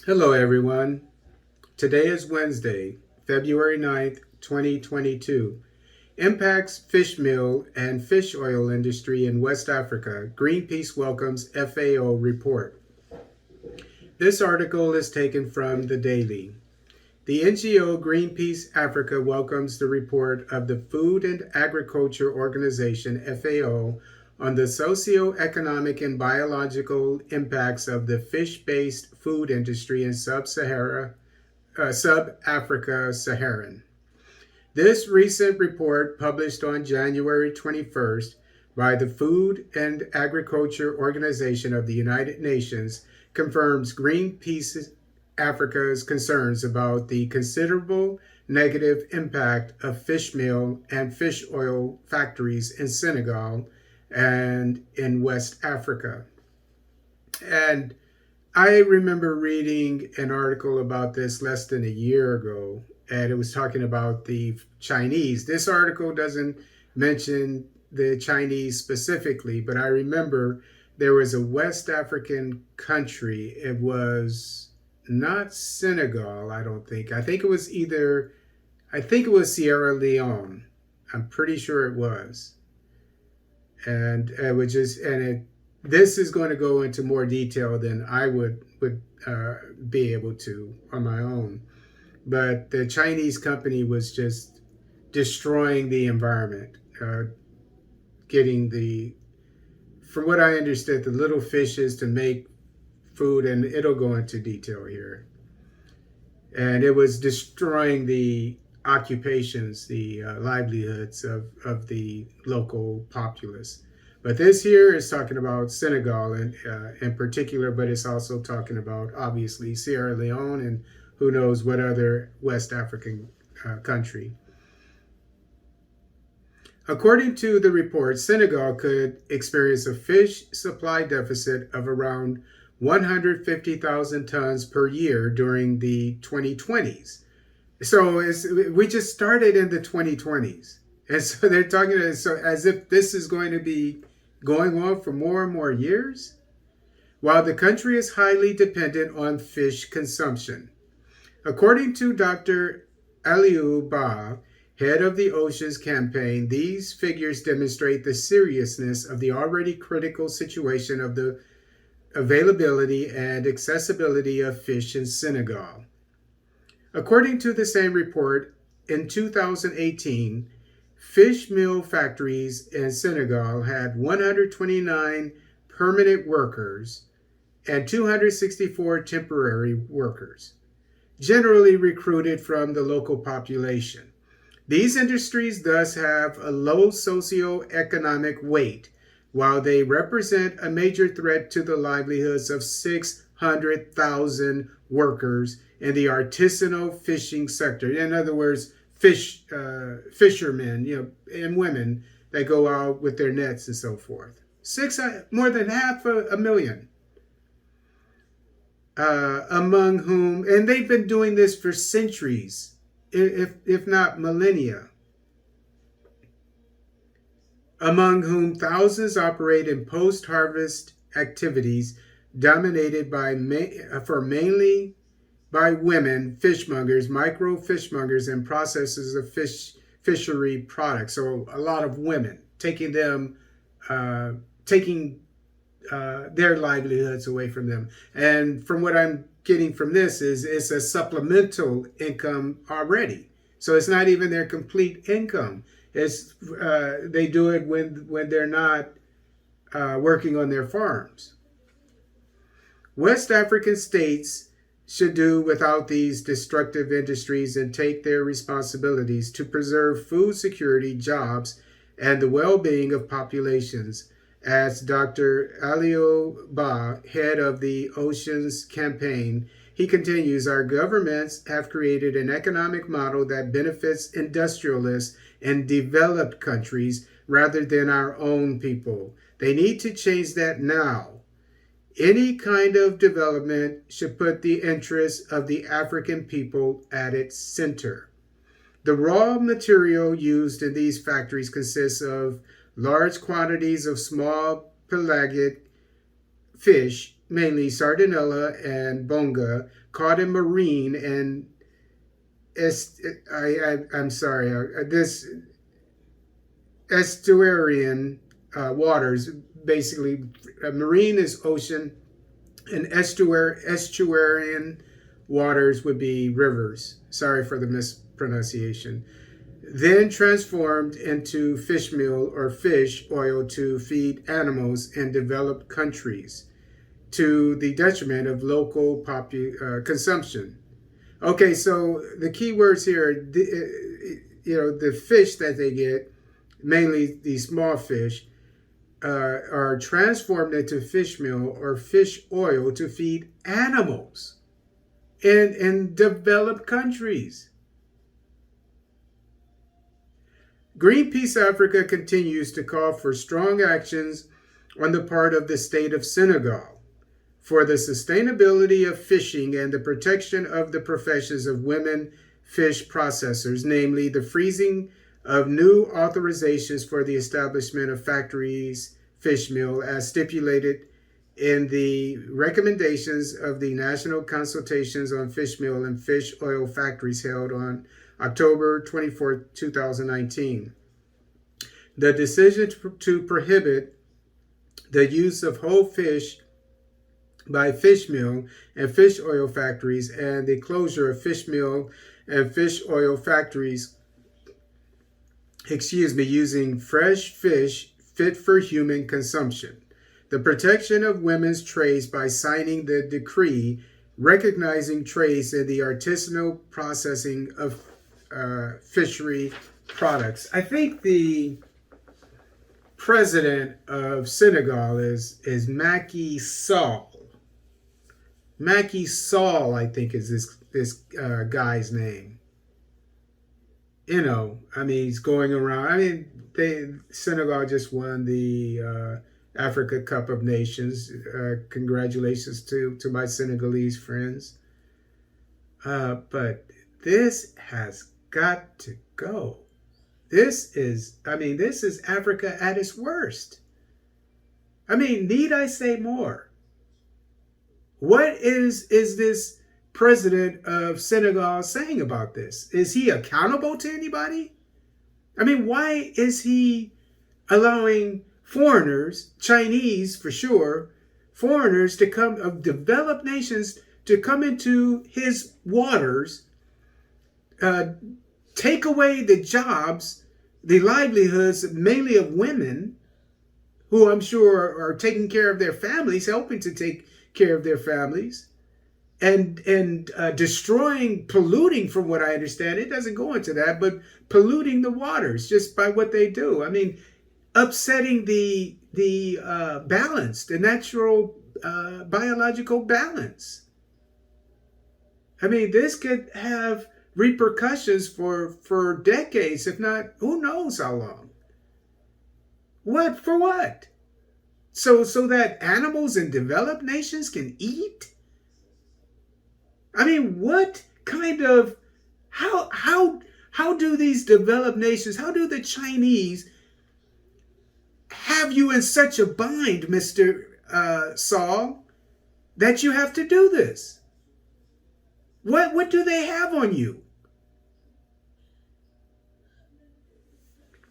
Hello, everyone. Today is Wednesday, February 9th, 2022. Impacts fish meal and fish oil industry in West Africa. Greenpeace welcomes FAO report. This article is taken from The Daily. The NGO Greenpeace Africa welcomes the report of the Food and Agriculture Organization, FAO, on the socio-economic and biological impacts of the fish-based food industry in sub-Africa Saharan. This recent report, published on January 21st by the Food and Agriculture Organization of the United Nations, confirms Greenpeace Africa's concerns about the considerable negative impact of fish meal and fish oil factories in Senegal and in West Africa. And I remember reading an article about this less than a year ago, and it was talking about the Chinese. This article doesn't mention the Chinese specifically, but I remember there was a West African country. It was not Senegal, I don't think. I think it was Sierra Leone. I'm pretty sure it was. And it was just, this is going to go into more detail than I would be able to on my own. But the Chinese company was just destroying the environment, getting from what I understood, the little fishes to make food, and it'll go into detail here. And it was destroying the occupations, the livelihoods of the local populace. But this here is talking about Senegal in particular, but it's also talking about, obviously, Sierra Leone and who knows what other West African country. According to the report, Senegal could experience a fish supply deficit of around 150,000 tons per year during the 2020s. So we just started in the 2020s. And so they're talking as if this is going to be going on for more and more years, while the country is highly dependent on fish consumption. According to Dr. Aliou Ba, head of the Oceans Campaign, these figures demonstrate the seriousness of the already critical situation of the availability and accessibility of fish in Senegal. According to the same report, in 2018, fish meal factories in Senegal had 129 permanent workers and 264 temporary workers, generally recruited from the local population. These industries thus have a low socioeconomic weight, while they represent a major threat to the livelihoods of 600,000 workers in the artisanal fishing sector. In other words, fishermen, and women that go out with their nets and so forth. More than half a million, among whom, and they've been doing this for centuries, if not millennia, among whom thousands operate in post-harvest activities dominated mainly by women fishmongers, micro fishmongers, and processors of fishery products. So a lot of women taking their livelihoods away from them. And from what I'm getting from this is it's a supplemental income already. So it's not even their complete income. It's they do it when they're not working on their farms. West African states should do without these destructive industries and take their responsibilities to preserve food security, jobs, and the well-being of populations, as Dr. Aliou Ba, head of the Oceans Campaign, he continues, our governments have created an economic model that benefits industrialists in developed countries rather than our own people. They need to change that now. Any kind of development should put the interests of the African people at its center. The raw material used in these factories consists of large quantities of small pelagic fish mainly sardinella and bonga, caught in marine and I'm sorry, this estuarian waters. Basically, marine is ocean, and estuarian waters would be rivers. Sorry for the mispronunciation. Then transformed into fish meal or fish oil to feed animals in developed countries to the detriment of local consumption. Okay, so the key words here, the fish that they get, mainly these small fish, are transformed into fish meal or fish oil to feed animals in developed countries. Greenpeace Africa continues to call for strong actions on the part of the state of Senegal for the sustainability of fishing and the protection of the professions of women fish processors, namely the freezing of new authorizations for the establishment of factories fish meal as stipulated in the recommendations of the National Consultations on Fish Meal and Fish Oil Factories held on October 24, 2019. The decision to prohibit the use of whole fish by fish meal and fish oil factories and the closure of fish meal and fish oil factories, using fresh fish fit for human consumption. The protection of women's trades by signing the decree recognizing trades in the artisanal processing of fishery products. I think the president of Senegal is Macky Sall. Macky Sall, I think, is this guy's name. He's going around. Senegal just won the Africa Cup of Nations. Congratulations to my Senegalese friends. But this has got to go. This is Africa at its worst. Need I say more? What is this president of Senegal saying about this? Is he accountable to anybody? Why is he allowing foreigners, Chinese for sure, foreigners to come, of developed nations, to come into his waters, take away the jobs, the livelihoods, mainly of women, who I'm sure are taking care of their families, helping to take care of their families, and destroying, polluting, from what I understand. It doesn't go into that, but polluting the waters just by what they do. Upsetting the balance, the natural biological balance. This could have repercussions for decades, if not, who knows how long. What for what? So that animals in developed nations can eat? What kind of, how do these developed nations, how do the Chinese have you in such a bind, Mr. Saul, that you have to do this? What do they have on you?